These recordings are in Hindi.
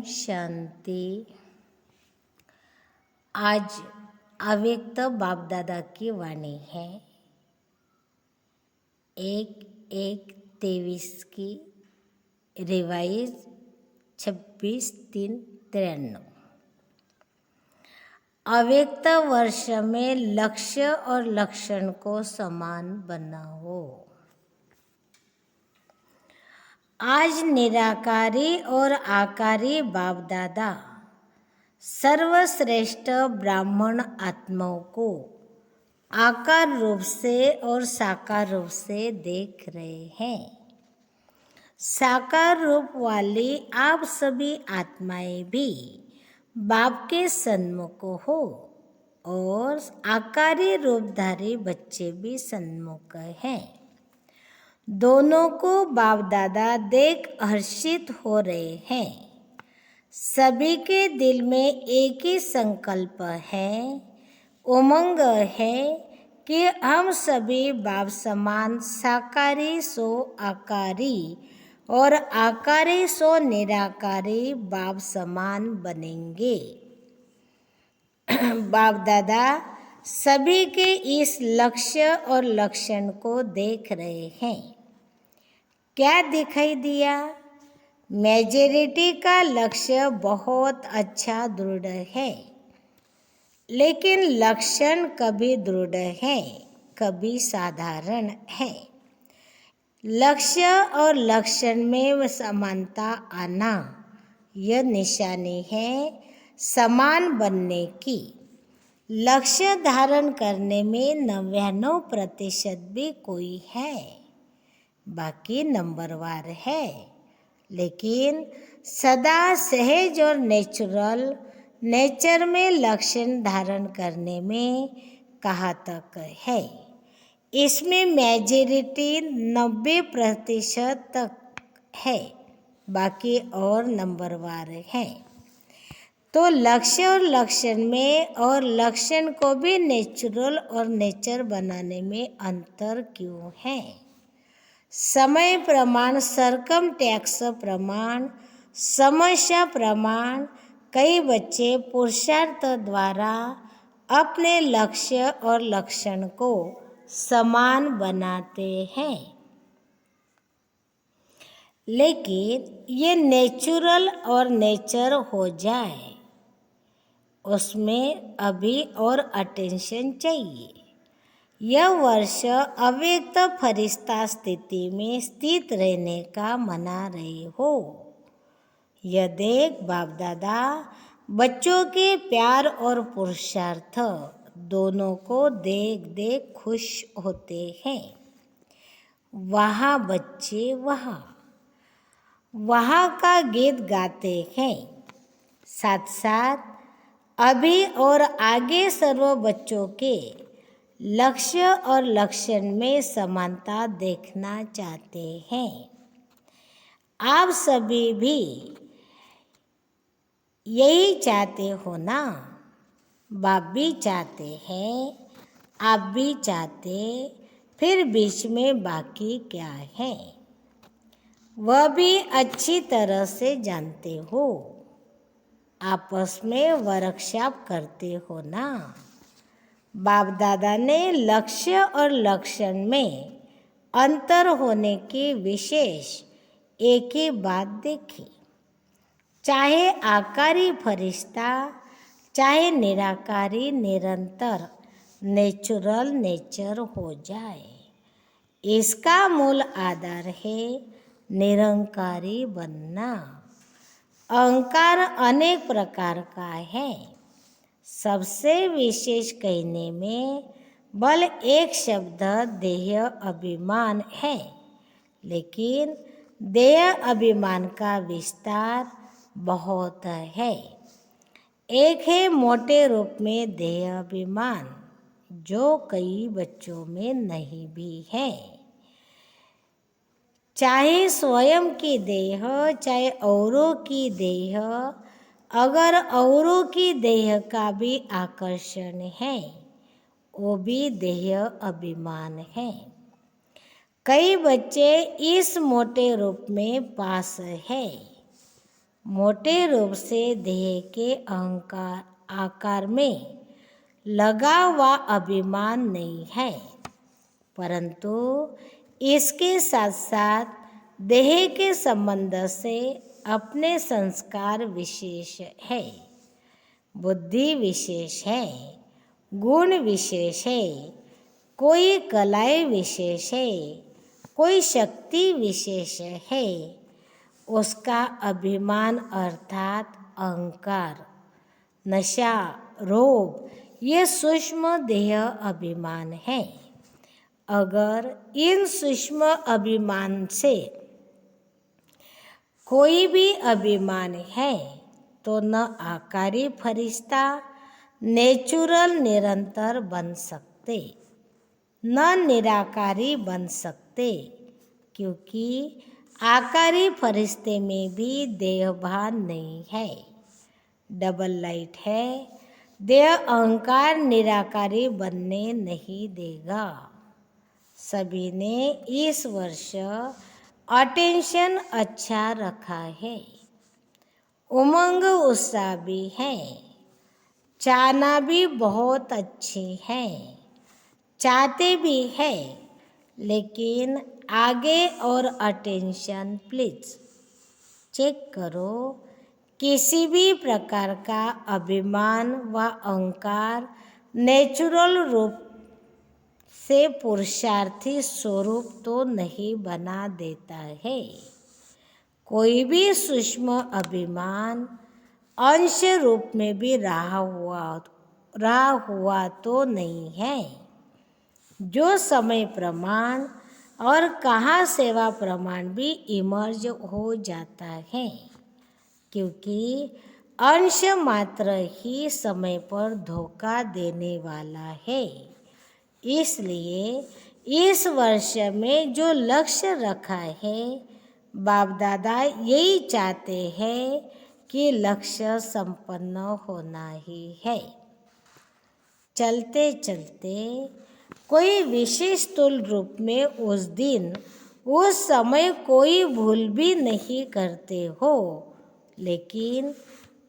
शांति। आज अव्यक्त बाप दादा की वाणी है 1/1/23 की रिवाइज 26/3/93। अव्यक्त वर्ष में लक्ष्य और लक्षण को समान बनाओ। आज निराकारी और आकारी बाप दादा सर्वश्रेष्ठ ब्राह्मण आत्माओं को आकार रूप से और साकार रूप से देख रहे हैं। साकार रूप वाली आप सभी आत्माएं भी बाप के सन्मुख हो और आकारी रूपधारी बच्चे भी सन्मुख हैं। दोनों को बाप दादा देख हर्षित हो रहे हैं। सभी के दिल में एक ही संकल्प है, उमंग है कि हम सभी बाप समान साकारी सो आकारी और आकारी सो निराकारी बाप समान बनेंगे। बाप दादा सभी के इस लक्ष्य और लक्षण को देख रहे हैं। क्या दिखाई दिया? मेजॉरिटी का लक्ष्य बहुत अच्छा दृढ़ है, लेकिन लक्षण कभी दृढ़ है, कभी साधारण है। लक्ष्य और लक्षण में समानता आना यह निशानी है समान बनने की। लक्ष्य धारण करने में 99% भी कोई है, बाकी नंबरवार है, लेकिन सदा सहज और नेचर में लक्षण धारण करने में कहाँ तक है। इसमें मेजॉरिटी 90% तक है, बाकी और नंबरवार है। तो लक्ष्य और लक्षण में और लक्षण को भी नेचुरल और नेचर बनाने में अंतर क्यों है? समय प्रमाण, सरकम टैक्स प्रमाण, समस्या प्रमाण कई बच्चे पुरुषार्थ द्वारा अपने लक्ष्य और लक्षण को समान बनाते हैं, लेकिन ये नेचुरल और नेचर हो जाए उसमें अभी और अटेंशन चाहिए। यह वर्ष अव्यक्त फरिश्ता स्थिति में स्थित रहने का मना रहे हो। यह देख बाप दादा बच्चों के प्यार और पुरुषार्थ दोनों को देख देख खुश होते हैं। वहाँ बच्चे वहाँ का गीत गाते हैं। साथ साथ अभी और आगे सर्व बच्चों के लक्ष्य और लक्षण में समानता देखना चाहते हैं। आप सभी भी यही चाहते हो ना? बाप भी चाहते हैं, आप भी चाहते, फिर बीच में बाकी क्या है वह भी अच्छी तरह से जानते हो। आपस में वर्कशॉप करते हो ना? बाप दादा ने लक्ष्य और लक्षण में अंतर होने की विशेष एक ही बात देखी। चाहे आकारी फरिश्ता, चाहे निराकारी निरंतर नेचुरल नेचर हो जाए, इसका मूल आधार है निरंकारी बनना। अहंकार अनेक प्रकार का है। सबसे विशेष कहने में बल एक शब्द देह अभिमान है, लेकिन देह अभिमान का विस्तार बहुत है। एक है मोटे रूप में देह अभिमान, जो कई बच्चों में नहीं भी है। चाहे स्वयं की देह, चाहे औरों की देह, अगर औरों की देह का भी आकर्षण है, वो भी देह अभिमान है। कई बच्चे इस मोटे रूप में पास है, मोटे रूप से देह के अहंकार आकार में लगा हुआ अभिमान नहीं है, परंतु इसके साथ साथ देह के संबंध से अपने संस्कार विशेष है, बुद्धि विशेष है, गुण विशेष है, कोई कलाएं विशेष है, कोई शक्ति विशेष है। उसका अभिमान अर्थात अहंकार, नशा, रोग ये सूक्ष्म देह अभिमान है। अगर इन सूक्ष्म अभिमान से कोई भी अभिमान है तो न आकारी फरिश्ता नेचुरल निरंतर बन सकते, न निराकारी बन सकते, क्योंकि आकारी फरिश्ते में भी देहभान नहीं है, डबल लाइट है। देह अहंकार निराकारी बनने नहीं देगा। सभी ने इस वर्ष अटेंशन अच्छा रखा है, उमंग उत्साह भी है, चाहना भी बहुत अच्छी है, चाहते भी है, लेकिन आगे और अटेंशन प्लीज। चेक करो, किसी भी प्रकार का अभिमान व अहंकार नेचुरल रूप से पुरुषार्थी स्वरूप तो नहीं बना देता है। कोई भी सूक्ष्म अभिमान अंश रूप में भी रहा हुआ तो नहीं है, जो समय प्रमाण और कहाँ सेवा प्रमाण भी इमर्ज हो जाता है, क्योंकि अंश मात्र ही समय पर धोखा देने वाला है। इसलिए इस वर्ष में जो लक्ष्य रखा है, बाप दादा यही चाहते हैं कि लक्ष्य संपन्न होना ही है। चलते चलते कोई विशेष स्थूल रूप में उस दिन उस समय कोई भूल भी नहीं करते हो, लेकिन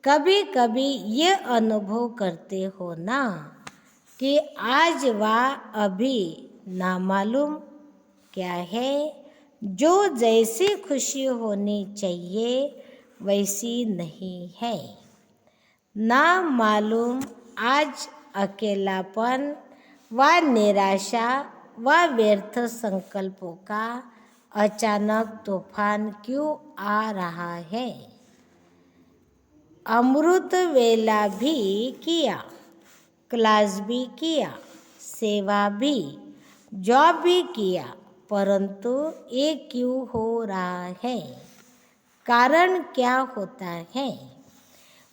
कभी कभी ये अनुभव करते हो ना कि आज व अभी नामालूम क्या है, जो जैसी खुशी होनी चाहिए वैसी नहीं है। ना मालूम आज अकेलापन व निराशा व व्यर्थ संकल्पों का अचानक तूफान क्यों आ रहा है। अमृत वेला भी किया, क्लास भी किया, सेवा भी, जॉब भी किया, परंतु ये क्यों हो रहा है, कारण क्या होता है।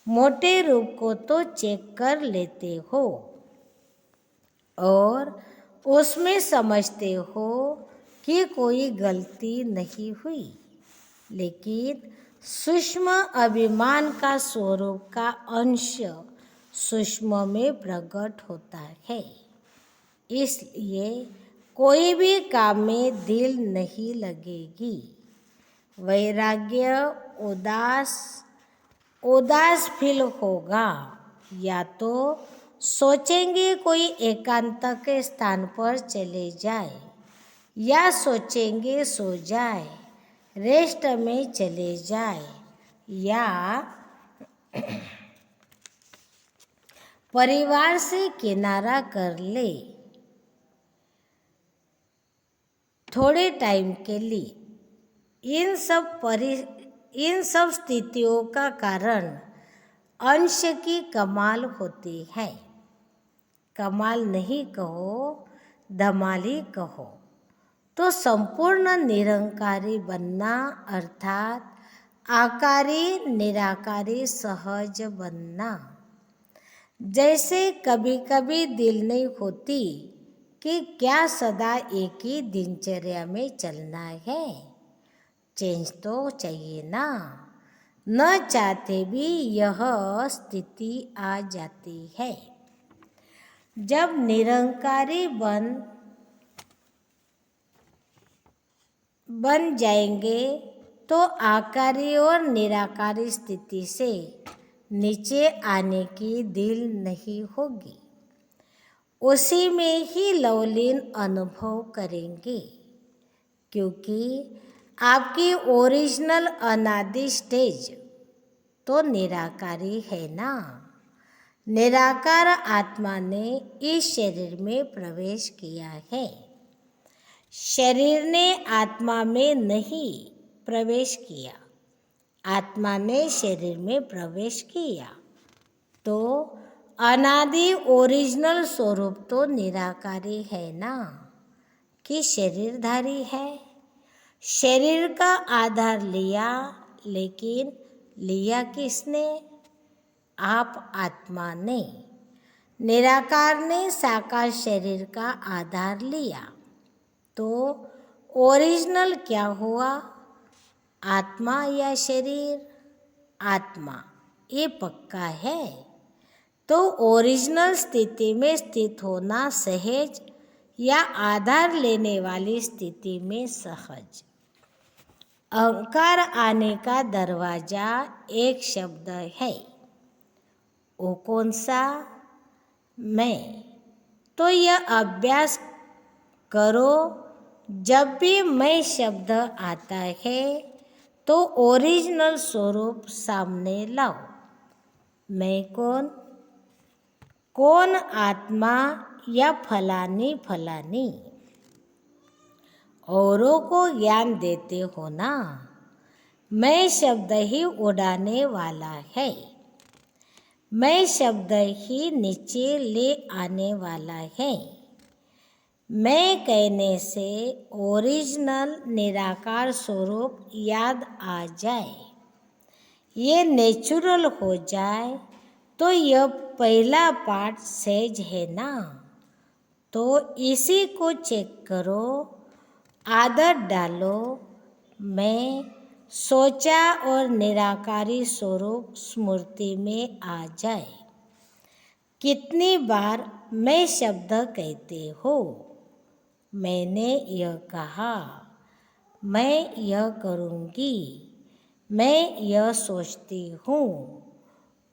मोटे रूप को तो चेक कर लेते हो और उसमें समझते हो कि कोई गलती नहीं हुई, लेकिन सूक्ष्म अभिमान का स्वरूप का अंश सूक्ष्म में प्रकट होता है। इसलिए कोई भी काम में दिल नहीं लगेगी। वैराग्य उदास फील होगा, या तो सोचेंगे कोई एकांत के स्थान पर चले जाए, या सोचेंगे सो जाए, रेस्ट में चले जाए, या परिवार से किनारा कर ले थोड़े टाइम के लिए। इन सब स्थितियों का कारण अंश की कमाल होती है। कमाल नहीं कहो, धमाली कहो, तो संपूर्ण निरंकारी बनना अर्थात आकारी निराकारी सहज बनना। जैसे कभी कभी दिल नहीं होती कि क्या सदा एक ही दिनचर्या में चलना है, चेंज तो चाहिए ना। न चाहते भी यह स्थिति आ जाती है। जब निरंकारी बन जाएंगे तो आकारी और निराकारी स्थिति से नीचे आने की दिल नहीं होगी। उसी में ही लवलीन अनुभव करेंगे, क्योंकि आपकी ओरिजिनल अनादि स्टेज तो निराकारी है ना। निराकार आत्मा ने इस शरीर में प्रवेश किया है, शरीर ने आत्मा में नहीं प्रवेश किया, आत्मा ने शरीर में प्रवेश किया। तो अनादि ओरिजिनल स्वरूप तो निराकारी है ना, कि शरीरधारी है। शरीर का आधार लिया, लेकिन लिया किसने? आप आत्मा ने। निराकार ने साकार शरीर का आधार लिया, तो ओरिजिनल क्या हुआ? आत्मा या शरीर? आत्मा, ये पक्का है। तो ओरिजिनल स्थिति में स्थित होना सहज या आधार लेने वाली स्थिति में सहज। अहंकार आने का दरवाजा एक शब्द है, वो कौन सा? मैं। तो यह अभ्यास करो, जब भी मैं शब्द आता है तो ओरिजिनल स्वरूप सामने लाओ। मैं कौन? कौन? आत्मा या फलानी फलानी। औरों को ज्ञान देते हो ना। मैं शब्द ही उड़ाने वाला है, मैं शब्द ही नीचे ले आने वाला है। मैं कहने से ओरिजिनल निराकार स्वरूप याद आ जाए, ये नेचुरल हो जाए, तो यह पहला पार्ट सहज है ना। तो इसी को चेक करो, आदत डालो। मैं सोचा और निराकारी स्वरूप स्मृति में आ जाए। कितनी बार मैं शब्द कहते हो? मैंने यह कहा, मैं यह करूँगी, मैं यह सोचती हूँ।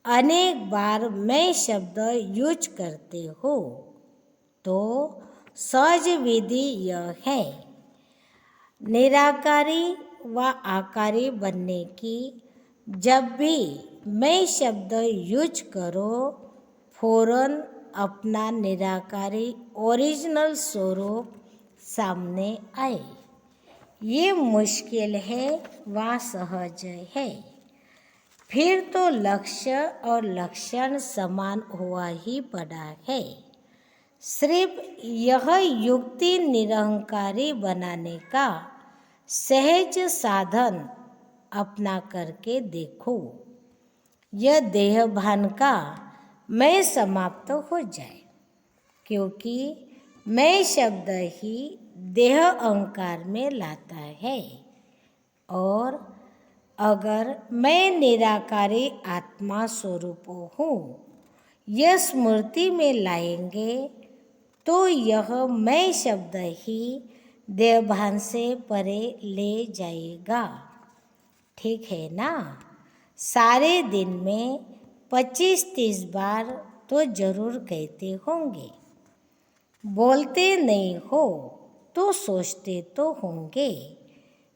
अनेक बार मैं शब्द यूज करते हो, तो सहज विधि यह है, निराकारी व आकारी बनने की। जब भी मैं शब्द यूज करो, फौरन अपना निराकारी ओरिजिनल स्वरूप सामने आए। ये मुश्किल है व सहज है। फिर तो लक्ष्य और लक्षण समान हुआ ही पड़ा है। सिर्फ यह युक्ति निरहंकारी बनाने का सहज साधन अपना करके देखो। यह देहभान का मैं समाप्त हो जाए, क्योंकि मैं शब्द ही देह अहंकार में लाता है। और अगर मैं निराकारी आत्मा स्वरूप हूँ, यह स्मृति में लाएंगे, तो यह मैं शब्द ही देहभान से परे ले जाएगा। ठीक है ना। सारे दिन में 25-30 बार तो जरूर कहते होंगे। बोलते नहीं हो तो सोचते तो होंगे,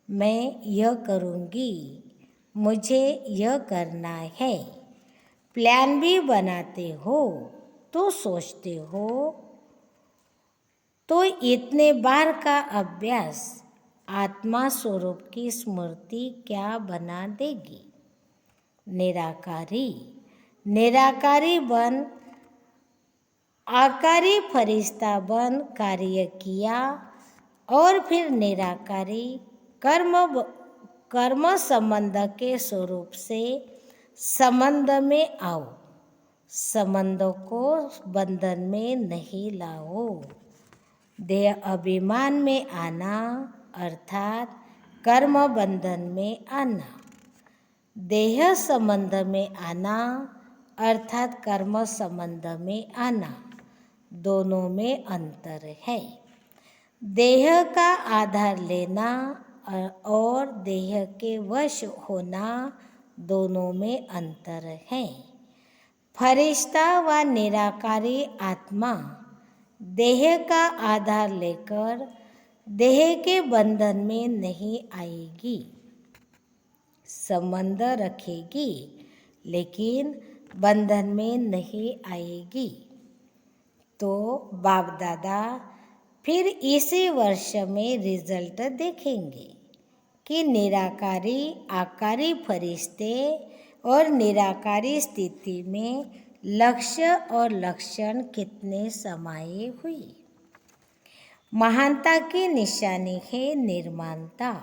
मैं यह करूँगी, मुझे यह करना है। प्लान भी बनाते हो तो सोचते हो। तो इतने बार का अभ्यास आत्मा स्वरूप की स्मृति क्या बना देगी? निराकारी। निराकारी बन आकारी फरिश्ता बन कार्य किया, और फिर निराकारी कर्म संबंध के स्वरूप से संबंध में आओ। संबंधों को बंधन में नहीं लाओ। देह अभिमान में आना अर्थात कर्म बंधन में आना, देह संबंध में आना अर्थात कर्म संबंध में आना, दोनों में अंतर है। देह का आधार लेना और देह के वश होना दोनों में अंतर है। फरिश्ता व निराकारी आत्मा देह का आधार लेकर देह के बंधन में नहीं आएगी, संबंध रखेगी लेकिन बंधन में नहीं आएगी। तो बाप दादा फिर इसी वर्ष में रिजल्ट देखेंगे कि निराकारी आकारी फरिश्ते और निराकारी स्थिति में लक्ष्य और लक्षण कितने समाये हुई। महानता की निशानी है निर्माणता।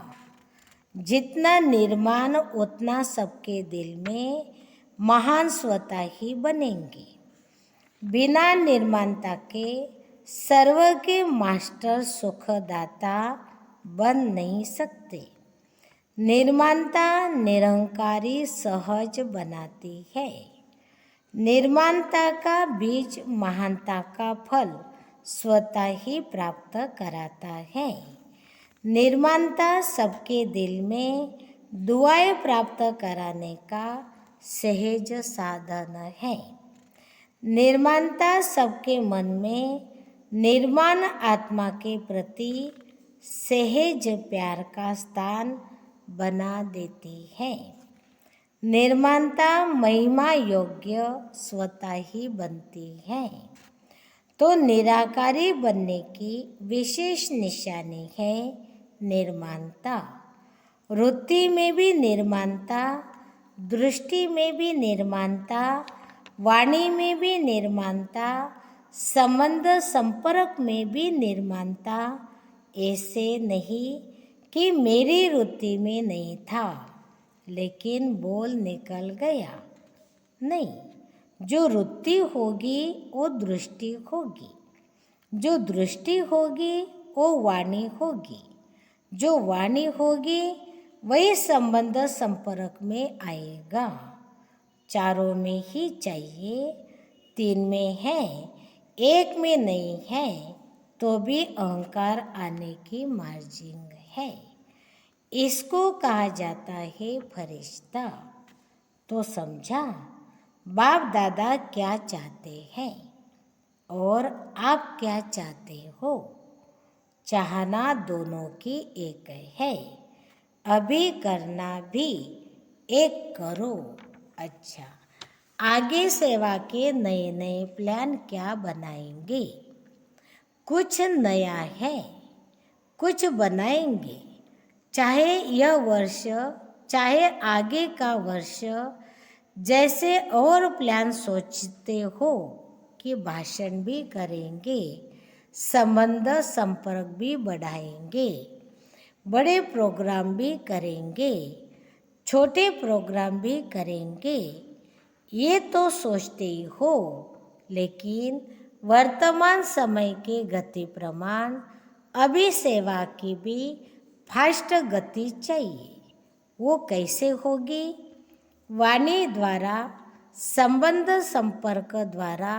जितना निर्माण उतना सबके दिल में महान स्वतः ही बनेंगे। बिना निर्माणता के सर्व के मास्टर सुखदाता बन नहीं सकते। निर्माणता निरंकारी सहज बनाती है। निर्माणता का बीज महानता का फल स्वतः ही प्राप्त कराता है। निर्माणता सबके दिल में दुआएं प्राप्त कराने का सहज साधन है। निर्माणता सबके मन में निर्माण आत्मा के प्रति सहज प्यार का स्थान बना देती है। निर्माणता महिमा योग्य स्वतः ही बनती है। तो निराकारी बनने की विशेष निशानी है निर्माणता। वृत्ति में भी निर्माणता, दृष्टि में भी निर्माणता, वाणी में भी निर्माणता, संबंध संपर्क में भी निर्माणता। ऐसे नहीं कि मेरी वृत्ति में नहीं था लेकिन बोल निकल गया। नहीं, जो वृत्ति होगी वो दृष्टि होगी, जो दृष्टि होगी वो वाणी होगी, जो वाणी होगी वही संबंध संपर्क में आएगा। चारों में ही चाहिए, तीन में है, एक में नहीं है तो भी अहंकार आने की मार्जिन है। इसको कहा जाता है फरिश्ता। तो समझा बाप दादा क्या चाहते हैं और आप क्या चाहते हो। चाहना दोनों की एक है, अभी करना भी एक करो। अच्छा, आगे सेवा के नए नए प्लान क्या बनाएंगे। कुछ नया है, कुछ बनाएंगे। चाहे यह वर्ष, चाहे आगे का वर्ष, जैसे और प्लान सोचते हो कि भाषण भी करेंगे, संबंध संपर्क भी बढ़ाएंगे, बड़े प्रोग्राम भी करेंगे, छोटे प्रोग्राम भी करेंगे। ये तो सोचते ही हो, लेकिन वर्तमान समय के गति प्रमाण अभी सेवा की भी फास्ट गति चाहिए। वो कैसे होगी। वाणी द्वारा, संबंध संपर्क द्वारा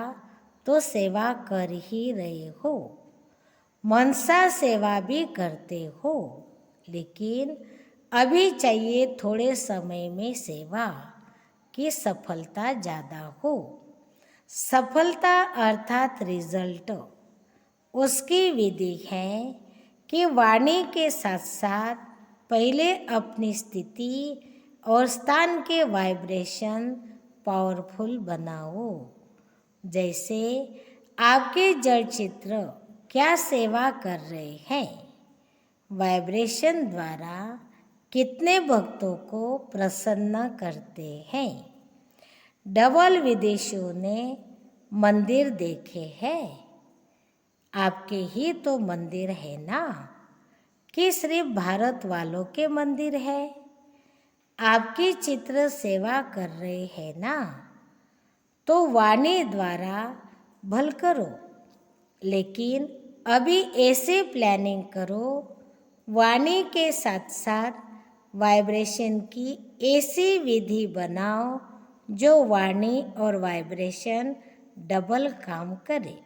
तो सेवा कर ही रहे हो, मनसा सेवा भी करते हो, लेकिन अभी चाहिए थोड़े समय में सेवा की सफलता ज़्यादा हो। सफलता अर्थात रिजल्ट, उसकी विधि है कि वाणी के साथ साथ पहले अपनी स्थिति और स्थान के वाइब्रेशन पावरफुल बनाओ। जैसे आपके जड़ चित्र क्या सेवा कर रहे हैं, वाइब्रेशन द्वारा कितने भक्तों को प्रसन्न करते हैं। डबल विदेशियों ने मंदिर देखे हैं, आपके ही तो मंदिर है ना, कि सिर्फ भारत वालों के मंदिर है। आपकी चित्र सेवा कर रहे हैं ना, तो वाणी द्वारा भल करो, लेकिन अभी ऐसे प्लानिंग करो, वाणी के साथ साथ वाइब्रेशन की ऐसी विधि बनाओ जो वाणी और वाइब्रेशन डबल काम करे।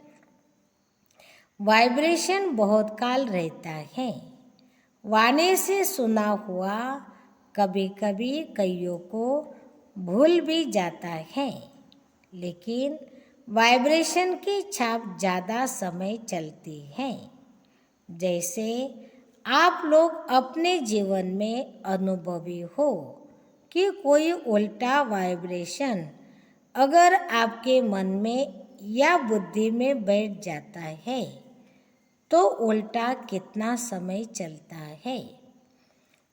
वाइब्रेशन बहुत काल रहता है, वाणी से सुना हुआ कभी कभी कईयों को भूल भी जाता है, लेकिन वाइब्रेशन की छाप ज़्यादा समय चलती है। जैसे आप लोग अपने जीवन में अनुभवी हो कि कोई उल्टा वाइब्रेशन अगर आपके मन में या बुद्धि में बैठ जाता है तो उल्टा कितना समय चलता है।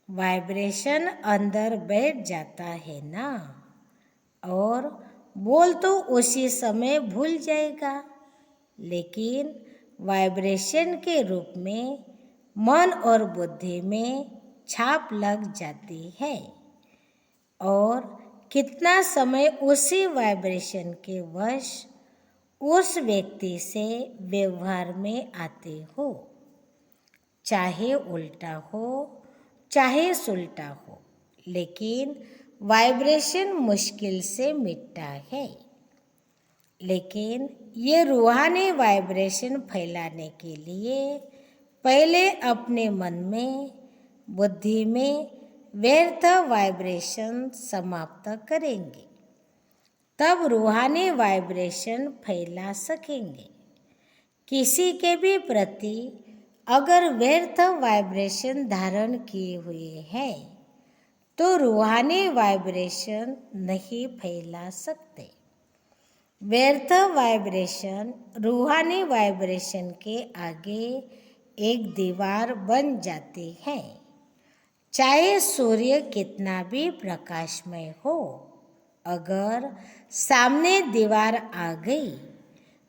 वाइब्रेशन अंदर बैठ जाता है ना, और बोल तो उसी समय भूल जाएगा, लेकिन वाइब्रेशन के रूप में मन और बुद्धि में छाप लग जाती है। और कितना समय उसी वाइब्रेशन के वश उस व्यक्ति से व्यवहार में आते हो, चाहे उल्टा हो चाहे सुलटा हो, लेकिन वाइब्रेशन मुश्किल से मिटता है। लेकिन ये रूहानी वाइब्रेशन फैलाने के लिए पहले अपने मन में, बुद्धि में व्यर्थ वाइब्रेशन समाप्त करेंगे, तब रूहानी वाइब्रेशन फैला सकेंगे। किसी के भी प्रति अगर व्यर्थ वाइब्रेशन धारण किए हुए हैं तो रूहानी वाइब्रेशन नहीं फैला सकते। व्यर्थ वाइब्रेशन रूहानी वाइब्रेशन के आगे एक दीवार बन जाती है। चाहे सूर्य कितना भी प्रकाशमय हो, अगर सामने दीवार आ गई,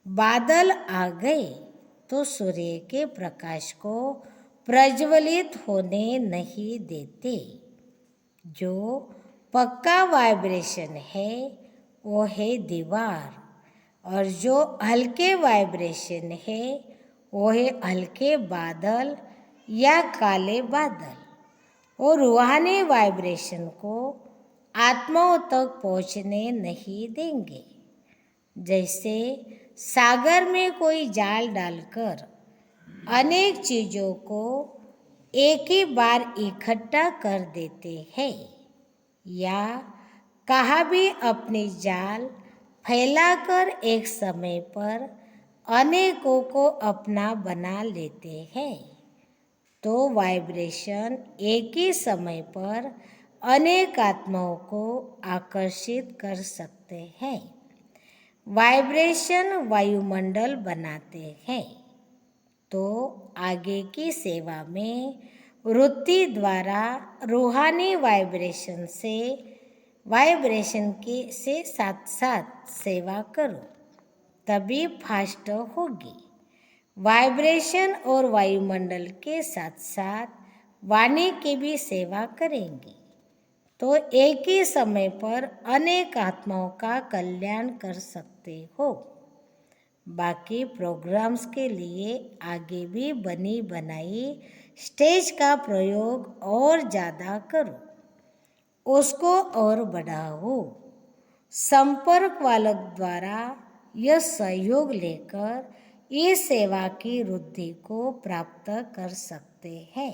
बादल आ गए, तो सूर्य के प्रकाश को प्रज्वलित होने नहीं देते। जो पक्का वाइब्रेशन है वो है दीवार, और जो हल्के वाइब्रेशन है वो है हल्के बादल या काले बादल। और रूहानी वाइब्रेशन को आत्माओं तक पहुँचने नहीं देंगे। जैसे सागर में कोई जाल डालकर अनेक चीज़ों को एक ही बार इकट्ठा कर देते हैं, या कहाँ भी अपनी जाल फैलाकर एक समय पर अनेकों को अपना बना लेते हैं, तो वाइब्रेशन एक ही समय पर अनेक आत्माओं को आकर्षित कर सकते हैं। वाइब्रेशन वायुमंडल बनाते हैं, तो आगे की सेवा में वृत्ति द्वारा रूहानी वाइब्रेशन के साथ साथ सेवा करो, तभी फास्ट होगी। वाइब्रेशन और वायुमंडल के साथ साथ वाणी की भी सेवा करेंगे तो एक ही समय पर अनेक आत्माओं का कल्याण कर सकते हो। बाकी प्रोग्राम्स के लिए आगे भी बनी बनाई स्टेज का प्रयोग और ज़्यादा करो, उसको और बढ़ाओ। संपर्क वालों द्वारा यह सहयोग लेकर इस सेवा की वृद्धि को प्राप्त कर सकते हैं।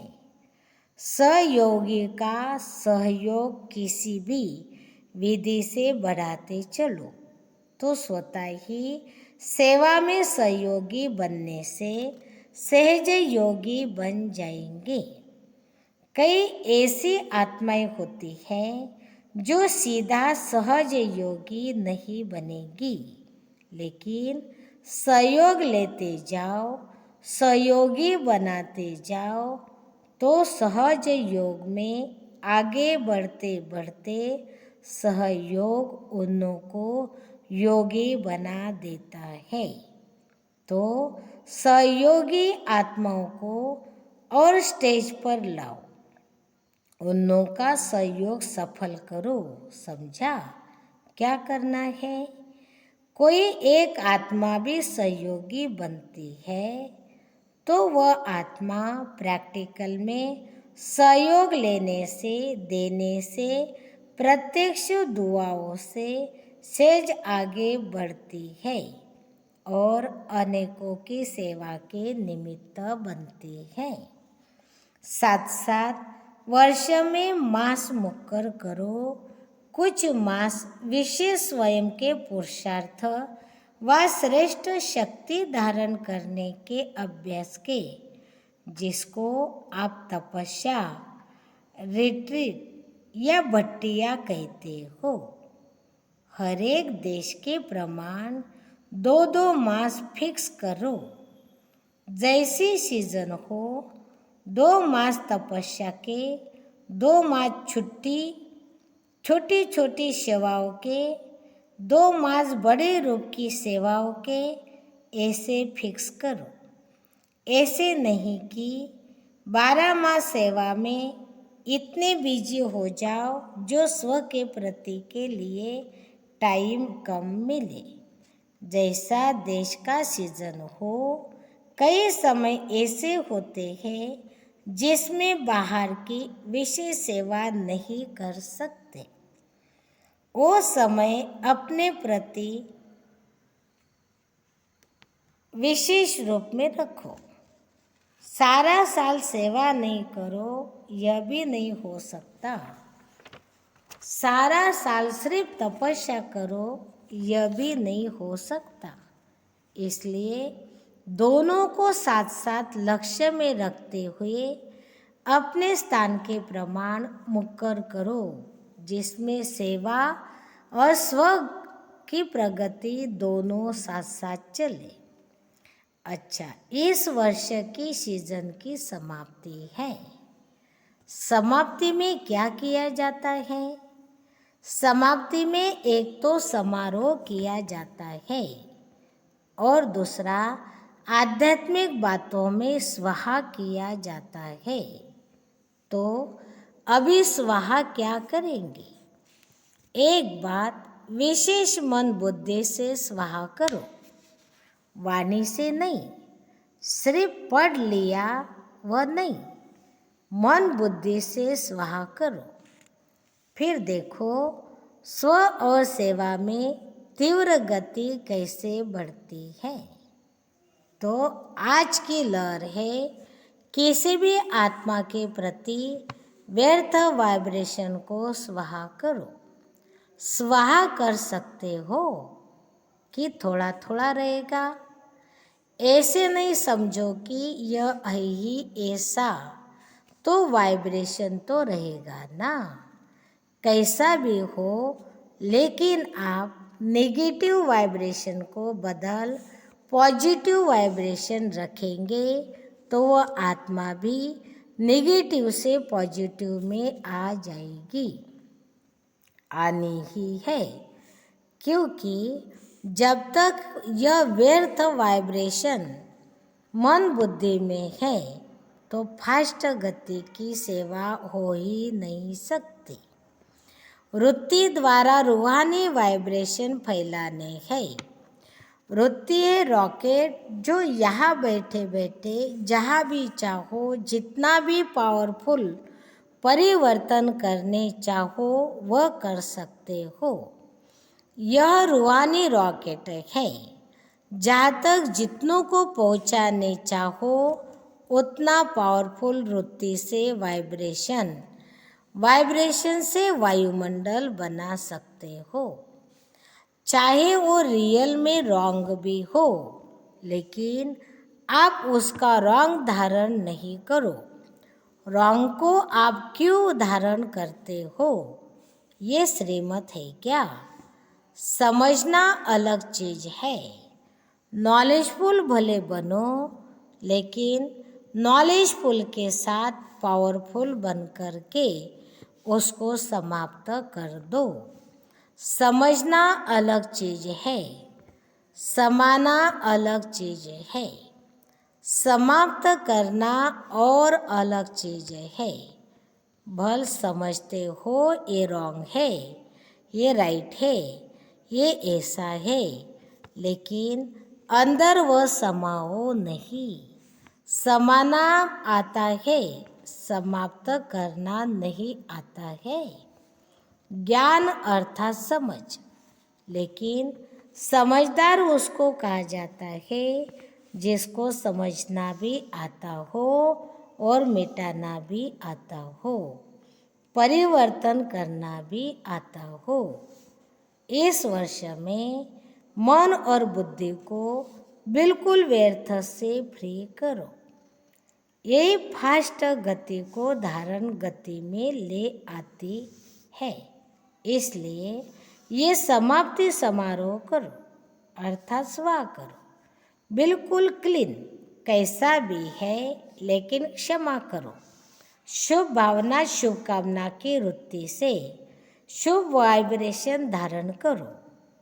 सहयोगी का सहयोग किसी भी विधि से बढ़ाते चलो तो स्वतः ही सेवा में सहयोगी बनने से सहज योगी बन जाएंगे। कई ऐसी आत्माएं होती हैं जो सीधा सहज योगी नहीं बनेगी, लेकिन सहयोग लेते जाओ, सहयोगी बनाते जाओ, तो सहज योग में आगे बढ़ते बढ़ते सहयोग उन्हों को योगी बना देता है। तो सहयोगी आत्माओं को और स्टेज पर लाओ, उन्हों का सहयोग सफल करो। समझा क्या करना है? कोई एक आत्मा भी सहयोगी बनती है तो वह आत्मा प्रैक्टिकल में सहयोग लेने से, देने से, प्रत्यक्ष दुआओं से सहज आगे बढ़ती है और अनेकों की सेवा के निमित्त बनती है। साथ साथ वर्ष में मास मुक्कर करो, कुछ मास विशेष स्वयं के पुरुषार्थ व श्रेष्ठ शक्ति धारण करने के अभ्यास के, जिसको आप तपस्या, रिट्रीट या भट्टिया कहते हो। हर एक देश के प्रमाण 2-2 मास फिक्स करो। जैसी सीजन हो, 2 मास तपस्या के, 2 मास छुट्टी, छोटी छोटी सेवाओं के, 2 मास बड़े रूप की सेवाओं के, ऐसे फिक्स करो। ऐसे नहीं कि 12 मास सेवा में इतने बिजी हो जाओ जो स्व के प्रति के लिए टाइम कम मिले। जैसा देश का सीजन हो, कई समय ऐसे होते हैं जिसमें बाहर की विशेष सेवा नहीं कर सकते। वो समय अपने प्रति विशेष रूप में रखो। सारा साल सेवा नहीं करो, यह भी नहीं हो सकता। सारा साल सिर्फ तपस्या करो, यह भी नहीं हो सकता। इसलिए दोनों को साथ साथ लक्ष्य में रखते हुए अपने स्थान के प्रमाण मुक्कर करो, जिसमें सेवा और स्व की प्रगति दोनों साथ साथ चले। अच्छा, इस वर्ष की सीजन की समाप्ति है। समाप्ति में क्या किया जाता है? समाप्ति में एक तो समारोह किया जाता है और दूसरा आध्यात्मिक बातों में स्वाहा किया जाता है। तो अभी स्वाहा क्या करेंगे? एक बात विशेष मन बुद्धि से स्वाहा करो, वाणी से नहीं। सिर्फ पढ़ लिया वह नहीं, मन बुद्धि से स्वाहा करो। फिर देखो स्व और सेवा में तीव्र गति कैसे बढ़ती है। तो आज की लहर है, किसी भी आत्मा के प्रति व्यर्थ वाइब्रेशन को स्वाहा करो। स्वाहा कर सकते हो कि थोड़ा थोड़ा रहेगा। ऐसे नहीं समझो कि यह है ही ऐसा, तो वाइब्रेशन तो रहेगा ना। कैसा भी हो, लेकिन आप नेगेटिव वाइब्रेशन को बदल पॉजिटिव वाइब्रेशन रखेंगे तो वह आत्मा भी नेगेटिव से पॉजिटिव में आ जाएगी, आनी ही है। क्योंकि जब तक यह व्यर्थ वाइब्रेशन मन बुद्धि में है तो फास्ट गति की सेवा हो ही नहीं सकती। वृत्ति द्वारा रूहानी वाइब्रेशन फैलाने हैं। वृत्ति है रॉकेट, जो यहाँ बैठे बैठे जहाँ भी चाहो जितना भी पावरफुल परिवर्तन करने चाहो वह कर सकते हो। यह रूहानी रॉकेट है, जहाँ तक जितनों को पहुँचाने चाहो उतना पावरफुल वृत्ति से वाइब्रेशन से वायुमंडल बना सकते हो। चाहे वो रियल में रॉन्ग भी हो, लेकिन आप उसका रॉन्ग धारण नहीं करो। रॉन्ग को आप क्यों धारण करते हो? ये श्रीमत है क्या? समझना अलग चीज है। नॉलेजफुल भले बनो, लेकिन नॉलेजफुल के साथ पावरफुल बन कर के उसको समाप्त कर दो। समझना अलग चीज है, समाना अलग चीज है, समाप्त करना और अलग चीज है। भल समझते हो ये रॉन्ग है, ये राइट है, ये ऐसा है, लेकिन अंदर वह समाओ नहीं। समाना आता है, समाप्त करना नहीं आता है। ज्ञान अर्थात समझ, लेकिन समझदार उसको कहा जाता है जिसको समझना भी आता हो और मिटाना भी आता हो, परिवर्तन करना भी आता हो। इस वर्ष में मन और बुद्धि को बिल्कुल व्यर्थ से फ्री करो। यही फास्ट गति को धारण गति में ले आती है। इसलिए ये समाप्ति समारोह करो, अर्थात स्वा करो, बिल्कुल क्लीन, कैसा भी है लेकिन क्षमा करो। शुभ भावना शुभकामना की वृत्ति से शुभ वाइब्रेशन धारण करो,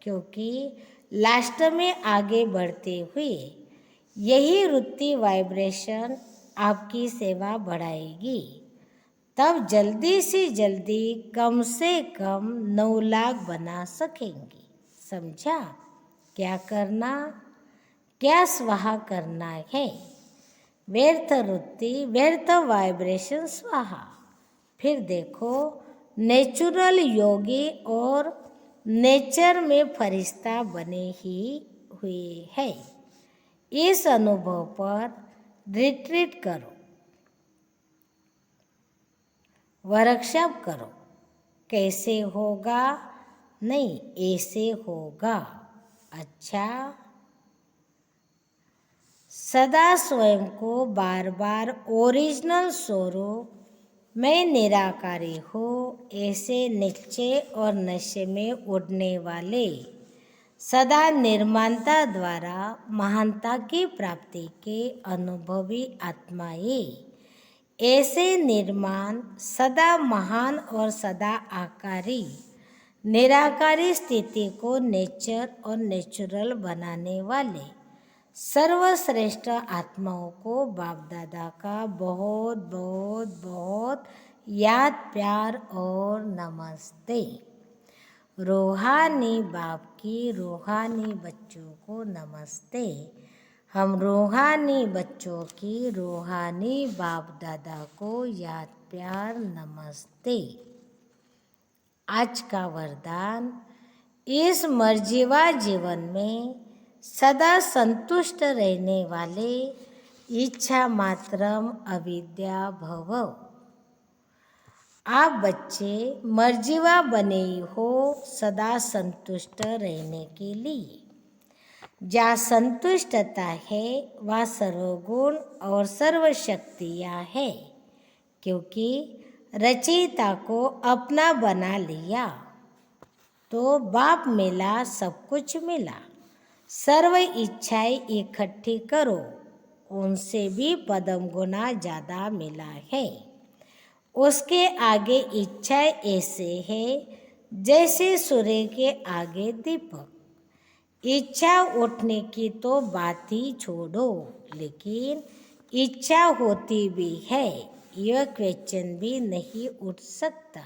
क्योंकि लास्ट में आगे बढ़ते हुए यही वृत्ति वाइब्रेशन आपकी सेवा बढ़ाएगी। तब जल्दी से जल्दी कम से कम 9 लाख बना सकेंगे। समझा? क्या करना, क्या स्वाहा करना है? व्यर्थ वृत्ति, व्यर्थ वाइब्रेशन स्वाहा। फिर देखो, नेचुरल योगी और नेचर में फरिश्ता बने ही हुए है। इस अनुभव पर रिट्रीट करो, वर्कशॉप करो। कैसे होगा? नहीं, ऐसे होगा। अच्छा, सदा स्वयं को बार बार ओरिजिनल स्वरूप मैं निराकारी हूँ ऐसे निश्चय और नशे में उड़ने वाले सदा निर्माणता द्वारा महानता की प्राप्ति के अनुभवी आत्माएं, ऐसे निर्माण सदा महान और सदा आकारी निराकारी स्थिति को नेचर और नेचुरल बनाने वाले सर्वश्रेष्ठ आत्माओं को बाप दादा का बहुत बहुत बहुत याद, प्यार और नमस्ते। रूहानी बाप की रूहानी बच्चों को नमस्ते। हम रूहानी बच्चों की रूहानी बाप दादा को याद, प्यार, नमस्ते। आज का वरदान, इस मर्जीवा जीवन में सदा संतुष्ट रहने वाले इच्छा मात्रम अविद्या भव। आप बच्चे मर्जीवा बने हो सदा संतुष्ट रहने के लिए। जहाँ संतुष्टता है वहाँ सर्वगुण और सर्वशक्तियाँ है, क्योंकि रचयिता को अपना बना लिया तो बाप मिला, सब कुछ मिला। सर्व इच्छाएं इकट्ठी करो, उनसे भी पदम गुना ज़्यादा मिला है। उसके आगे इच्छाएं ऐसे है जैसे सूर्य के आगे दीपक। इच्छा उठने की तो बात ही छोड़ो, लेकिन इच्छा होती भी है यह क्वेश्चन भी नहीं उठ सकता।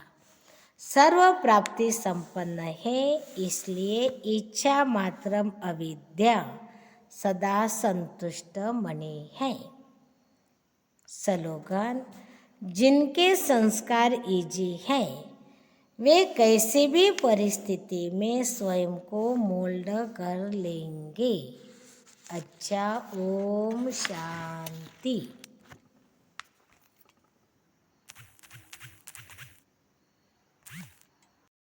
सर्व प्राप्ति संपन्न है, इसलिए इच्छा मात्रम अविद्या सदा संतुष्ट मणि है। स्लोगन, जिनके संस्कार इजी हैं वे कैसे भी परिस्थिति में स्वयं को मोल्ड कर लेंगे। अच्छा, ओम शांति।